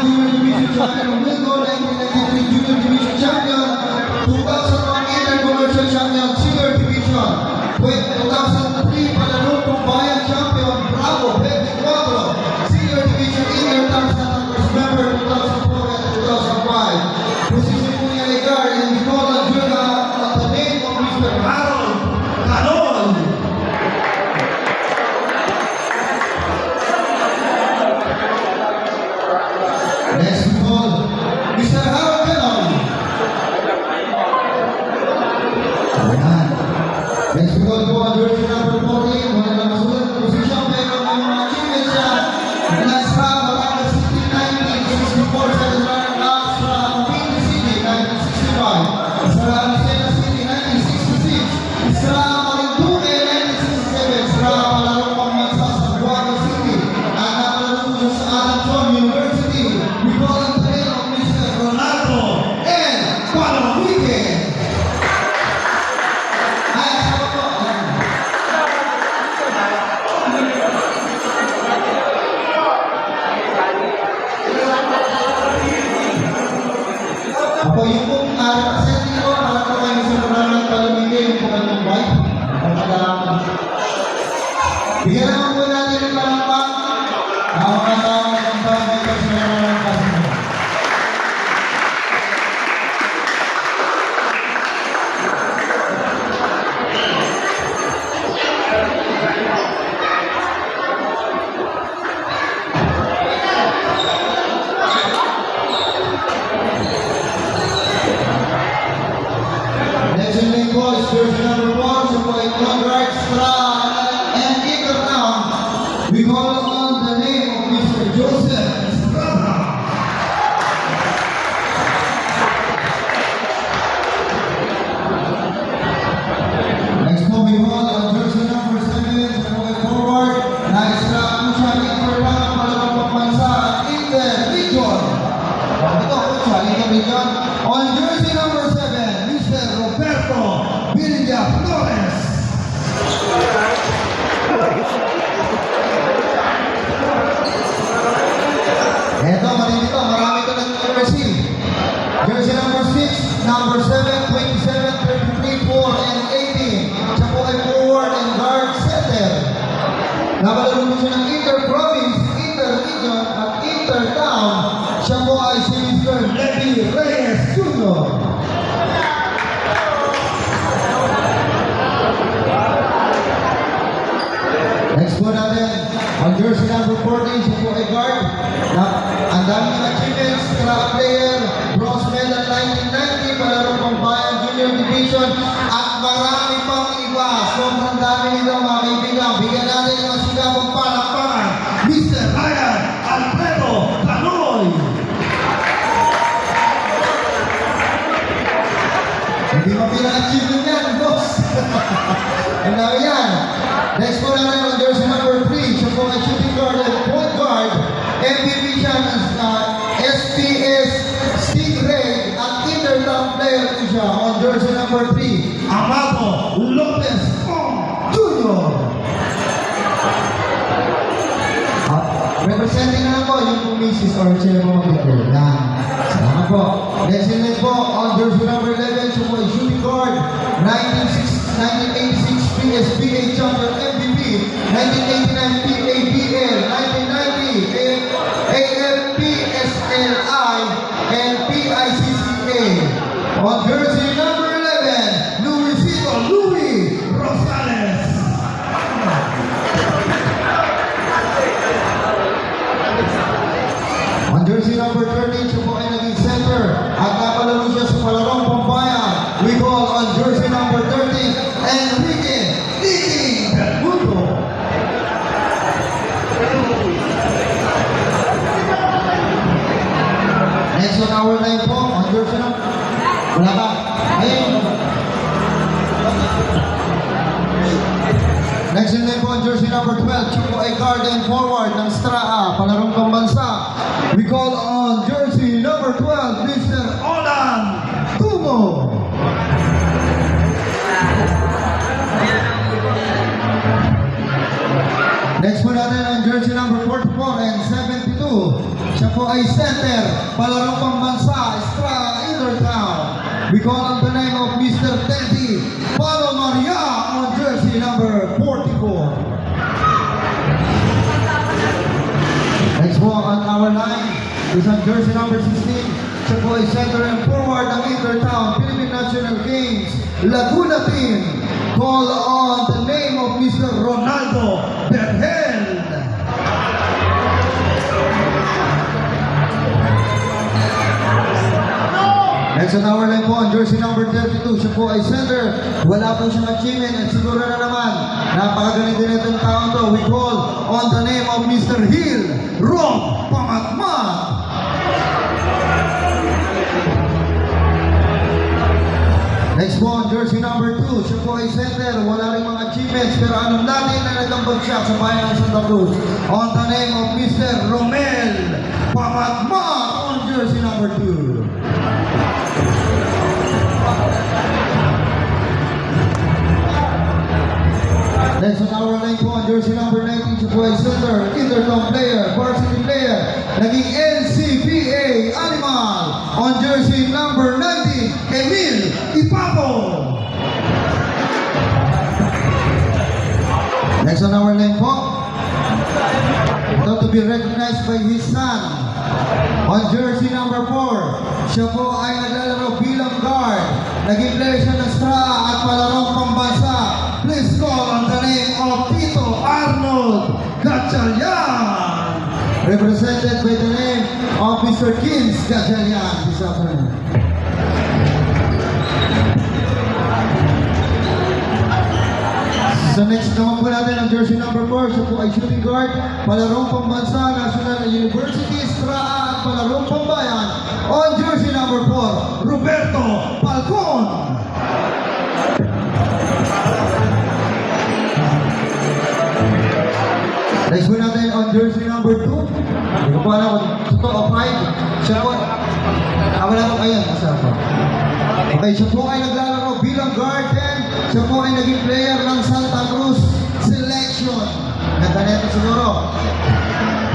Junior Division Champion of Wilco, 1993 Junior Division Champion, 2001 Intercommercial Champion, Senior Division, 2003 Palalumpong Bayan Champion, Bravo, 24, Senior Division Intertown Santa Cruz member, 2004 and 2005. Position po niya ay guard, and we call on Juna at the name of Mr. Harold Canon. Next we call Mr. Harold Canon. Ayan. Next we call po ang jersey number 14, wala na masulat na posisyon, pero may mga achievements siya. Last round, Batangas City, 1964, second runner, last round, Queen City, 1965. Isra Lucena City, 1966. Isra Marinduque, 1967. Isra Palalumpang Mansa, Zamboanga City. At napalalunan sa Alanson University. We call on the name of Mr. Ronaldo and Palaluque. Ay, asawa po. Ako yung pong representing ko, para po kayo sa Ronaldo at Palaluque, yung po kanyang wife. Bigyan naman po natin ng palakpak. Ang mga tao ng pamilya sa Ronaldo at Palaluque. Next in line po is jersey number 1, so po ay Conrad Strada and Intertown. We call on the name of Mr. Joseph Strada. Next po we call on jersey number 7, so po ay forward. Nice round po siya, Intertown, Palalumpang Mansa, Interregion. Ito po siya, Interregion. On jersey number 7, Mr. Roberto Villaflores. Eto, malinito, marami ito nag-receive. Jersey number 6, number 7, 27, 33, 4, and 18. Siya po ay forward and guard setter. Nabalaro po siya ng Inter-Province, Inter-Region, at Inter-Town. Siya po ay si Mr. Levi Reyes Jr. Next po natin, ang jersey number 14, siya po ay guard. Ang daming achievements, track player, bronze medal 1990, Palalumpang Bayan Junior Division, at marami pang iba. Sobrang dami nito mga kaibigan. Bigyan natin yung sigabong palakpakan, Mr. Ryan Alfredo Canoy. Hindi mo pina-achievement yan, boss. Ang dami yan. Next po natin ang jersey number 3. Siya po ay shooting guard and point guard. MVP siya ng SPS Stingray at Intertown player po siya on jersey number 3. Amado Lopez Jr. Representing na po yung po Mrs. or siya po mag-record. Yan. Salamat po. Next in line po on jersey number 11. Siya po ay shooting guard. 1986 PSBA champion MVP, 1989 PABL, 1990 AFPSLI, and PICCA. On jersey number 11, Luisito Louis Rosales. On jersey number 13, siya po ay naging center at napalaro siya sa Palalumpang Bayan. We call on jersey number 13, Enrique Nicky Belmundo. Next on our line po, on jersey number... Wala ba? Ayun. Next in line po, on jersey number 12, siya po ay guard and forward ng Straa, Palalumpang Bansa. We call on jersey number 12, Mr. Olan Tumo. Next po natin ang jersey number 44 and 72. Siya po ay center, palarong pambansa, Estrada Intertown. We call on the name of Mr. Teddy Palo Maria on jersey number 44. Next po on our line is on jersey number 16. Siya po ay center and forward ng Intertown Philippine National Games Laguna Team. Call on the name of Mr. Ronaldo Berhel. Next on our line po, on jersey number 32, siya po ay center. Wala po siyang achievement at siguro na naman, napakagaling din itong taon to. We call on the name of Mr. Hill Rob Pamatmat. Next po, on jersey number 2, siya po ay center. Wala rin mga achievements, pero anong natin na nagambag siya sa bayan ng Santa Cruz. On the name of Mr. Romel Pamatmat on jersey number 2. Next on our line po, on jersey number 19, siya po ay center, Intertown player, varsity player, naging NCBA Animal. On jersey number 19, Emil Ipapo. Next on our line po, ito to be recognized by his son. On jersey number 4, siya po ay naglalaro bilang guard. Naging player siya ng Estrada at palarong pambansa. Please call on the name of Tito Arnold Gatchalian, represented by the name of Mr. Kins Gatchalian this afternoon. So next naman po natin ang jersey number 4, siya po ay shooting guard, palarong pambansa, National University, Estrada at palarong pambayan. On jersey number 4, Roberto Falcon. Next po natin on jersey number 2. Hindi ko po alam kung totoo o 5. Siya po, wala po kayo. Okay, siya po ay naglalaro bilang guard and siya po ay naging player ng Santa Cruz Selection. Ganda na ito siguro.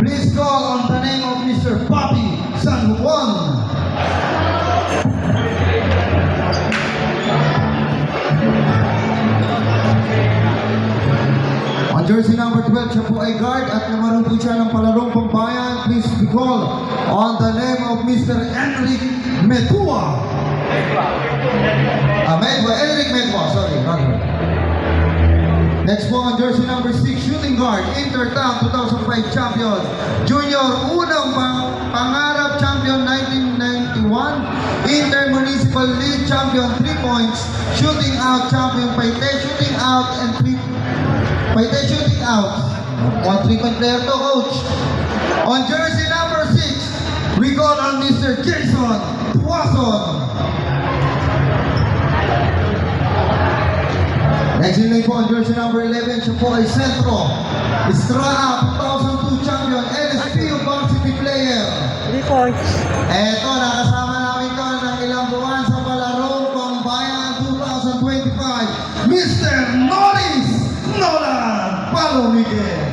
Please call on the name of Mr. Papi San Juan. On jersey number 12, siya po ay guard at naman po siya ng palarong pambayan. Please be called on the name of Mr. Enric Metua. Enric Metua, sorry. Next po on jersey number 6, shooting guard, Intertown 2005 champion. Junior, unang pangarap champion 1991. Inter-Municipal League champion 3 points. Shooting out champion, Paite shooting out and 3 Paite shooting out. 1 3-point player to, coach. On jersey number 6, we call on Mr. Jason Tuason. Next in line po on jersey number 11, siya po ay Centro, Estrada 2002 champion, LSPU varsity player. 3 points. Eto, nakasama namin to ng ilang buwan sa palarong pambayan 2025, Mr. Norris Nolan Palomiguel.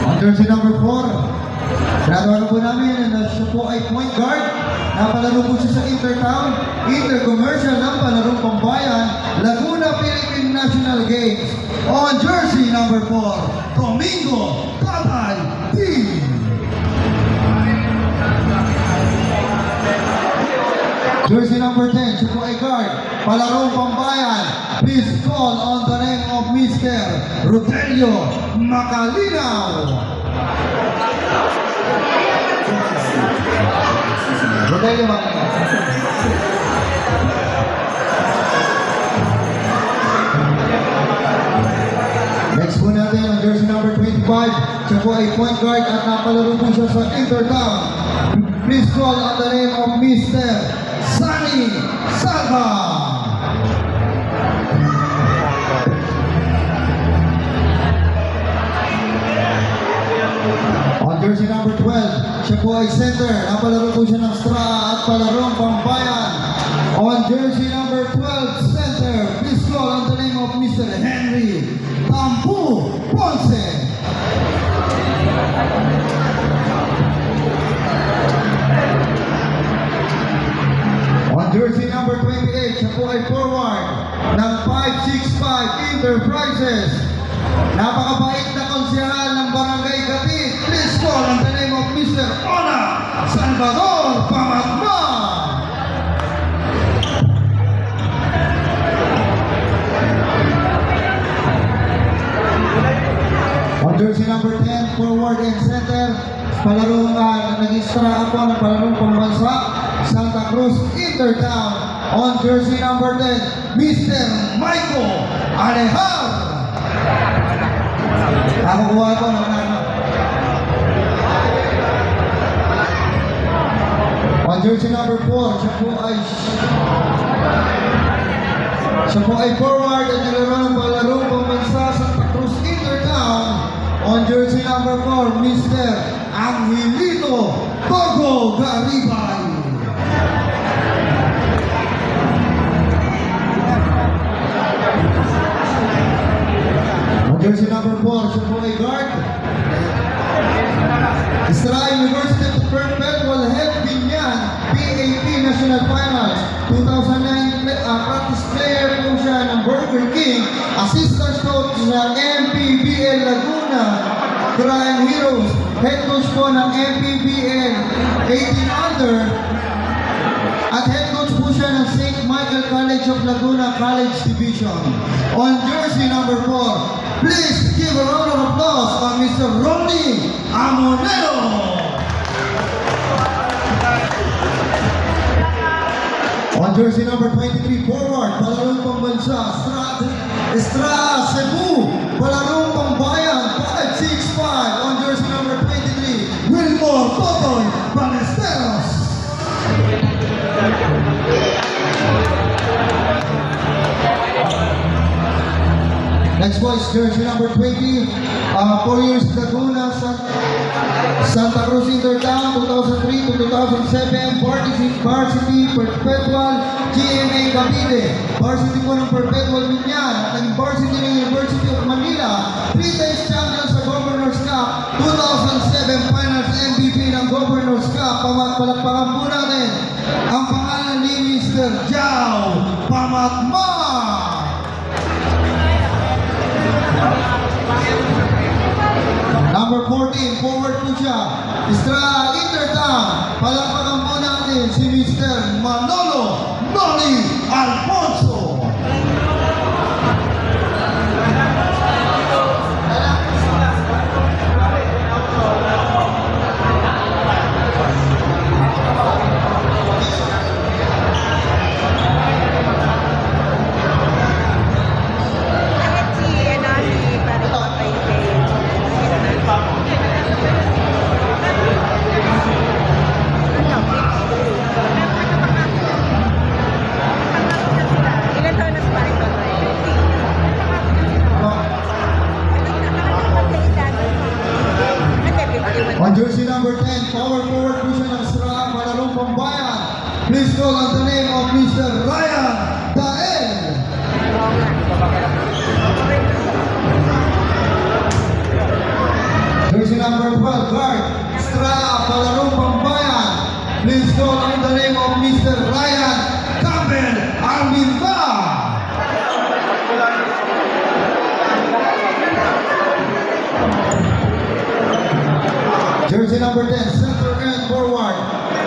On jersey number 4, graduate po namin na siya po ay point guard. Napalaro po siya sa Intertown, Intercommercial ng palarong pambayan, Laguna Philippine National Games. On jersey number 4, Domingo Tatay Team. Jersey number 10, siya po ay guard, palarong pambayan. Please call on the name of Mr. Rodelio Macalinaw. Rodelio Macalinaw. Next po natin ang jersey number 25. Siya po ay point guard at napalaro po siya sa Intertown. Please call on the name of Mr. Sunny Salva. On jersey number 12, siya po ay center. Napalaro po siya ng Estrada at palarong pambayan. On jersey number 12, center. Please call on the name of Mr. Henry Tampu Ponce. On jersey number 28, siya po ay forward ng 565 Enterprises. Napakabait na konsehal ng Barangay Gatid. Please call on the name of Mr. Ona Salvador Pamatma. On jersey number 10, forward and center, palarong nag-extra ako ng palarong pambansa, Santa Cruz Intertown. On jersey number 10, Mr. Michael Alejar. Ako kuha ko ng On jersey number 4, siya po ay forward at naglaro ng palarong pambansa, Santa Cruz Intertown. On jersey number 4, Mr. Angelito Togo Garibay. On jersey number 4, siya po ay guard. Estrada University of Perpetual Health Binyan, PAP National Finals 2009 practice player po siya ng Burger King, assistant coach ng MPBL Laguna, Crime Heroes, head coach po ng MPBL 18 under, at head coach po siya ng St. Michael College of Laguna College Division. On jersey number 4, please give a round of applause for Mr. Ronnie Amonero. On jersey number 23, forward, palarong pambansa, Estrada Cebu, palarong pambayan, 565. On jersey number 23, Wilmore Totoy Ballesteros. Next po is jersey number 20, 4 years Laguna, Santa Cruz Intertown, 2003 to 2007, Varsity Perpetual, GMA Cavite, Varsity po ng Perpetual Binyan, at naging Varsity ng University of Manila, 3 times champion sa Governor's Cup, 2007 Finals MVP ng Governor's Cup. Palakpakan po natin ang pangalan ni Mr. Jao Pamatma. Number 14, forward po siya, Estrada Intertown. Palakpakan po natin si Mr. Manolo Noli Alfonso. On jersey number 10, power forward po siya ng Sra, palarong pambayan. Please call on the name of Mr. Ryan Dael. Jersey number 12, guard, Sra, palarong pambayan. Please call on the name of Mr. Ryan Campbell Arminda. Jersey number 10, center and forward.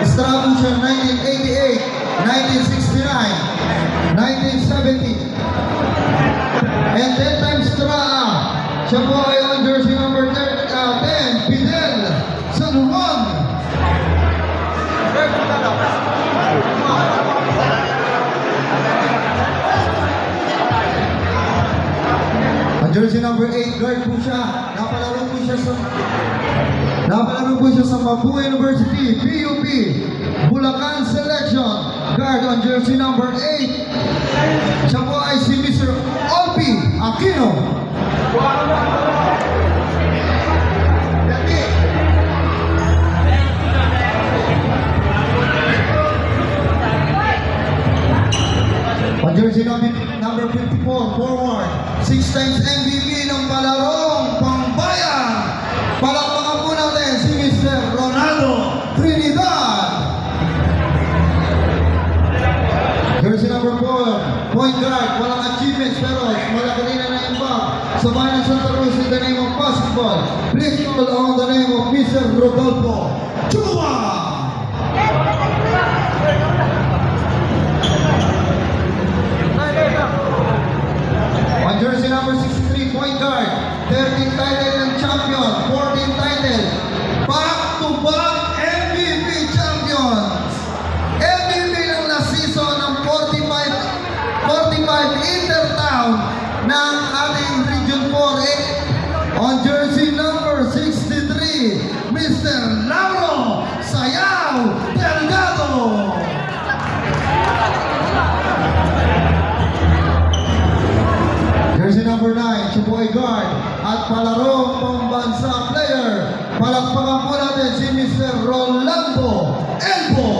Estrada po siya 1988, 1969, 1970. And 10 times Estrada. Siya po ay on jersey number 10, Fidel San Juan. On jersey number 8, guard po siya. Napalaro po siya sa Mapua University, PUP, Bulacan Selection. Guard on jersey number 8. Siya po ay si Mr. Olpi Aquino. On jersey number number 54, forward. 6 times MVP ng palarong pambayan. Palakpakan po natin si Mr. Ronaldo Trinidad. Jersey number 4, point guard. Walang achievements pero malaki rin na impact sa bayan ng Santa Cruz in the name of basketball. Please call on the name of Mr. Rodolfo Chua. On jersey number 63, point guard. 13 title ng champion, 14 title. Back-to-back MVP champions. MVP ng last season ng 45 Intertown ng ating Region 4. On jersey number 63, Mr. Lauro Sayaw Delgado. Jersey number 9, siya po ay guard at palarong pambansa player. Palakpakan po natin si Mr. Rolando Elbo.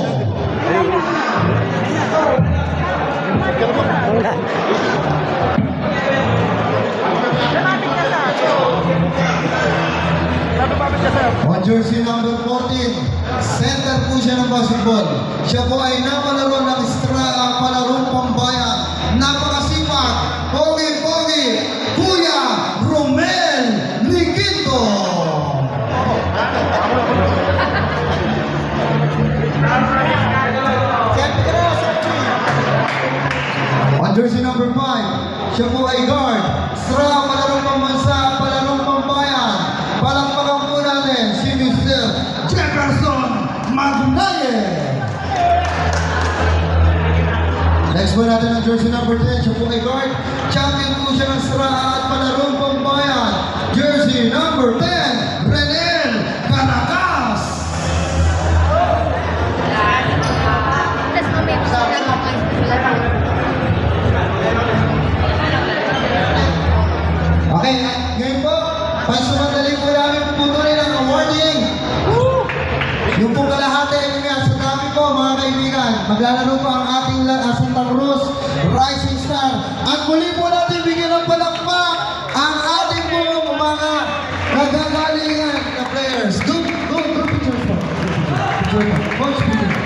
On jersey number 14, center po siya ng basketball. Siya po ay napalaro ng palarong pambayan. Napakasipag, pogi-pogi, Kuya Romel Liquito. On jersey number 5, siya po ay guard. Palarong pambansa, palarong pambayan. Palakpakan po natin si Mr. Jefferson Magnaye. Next po natin ang jersey number 10, siya po ay guard. Champion po siya ng at palarong pambayan. Jersey number 10, Renel Caracas. Okay, ngayon po, pansumadali po namin putuloy ng awarding. Yung pong kalahati nga sa dami po mga kaibigan, maglalaro po ang ating Santa Cruz Rising Star. At muli po natin bigyan ng palakpak ang ating po mga nagagalingan na players. Go pictures po. Coach, pictures.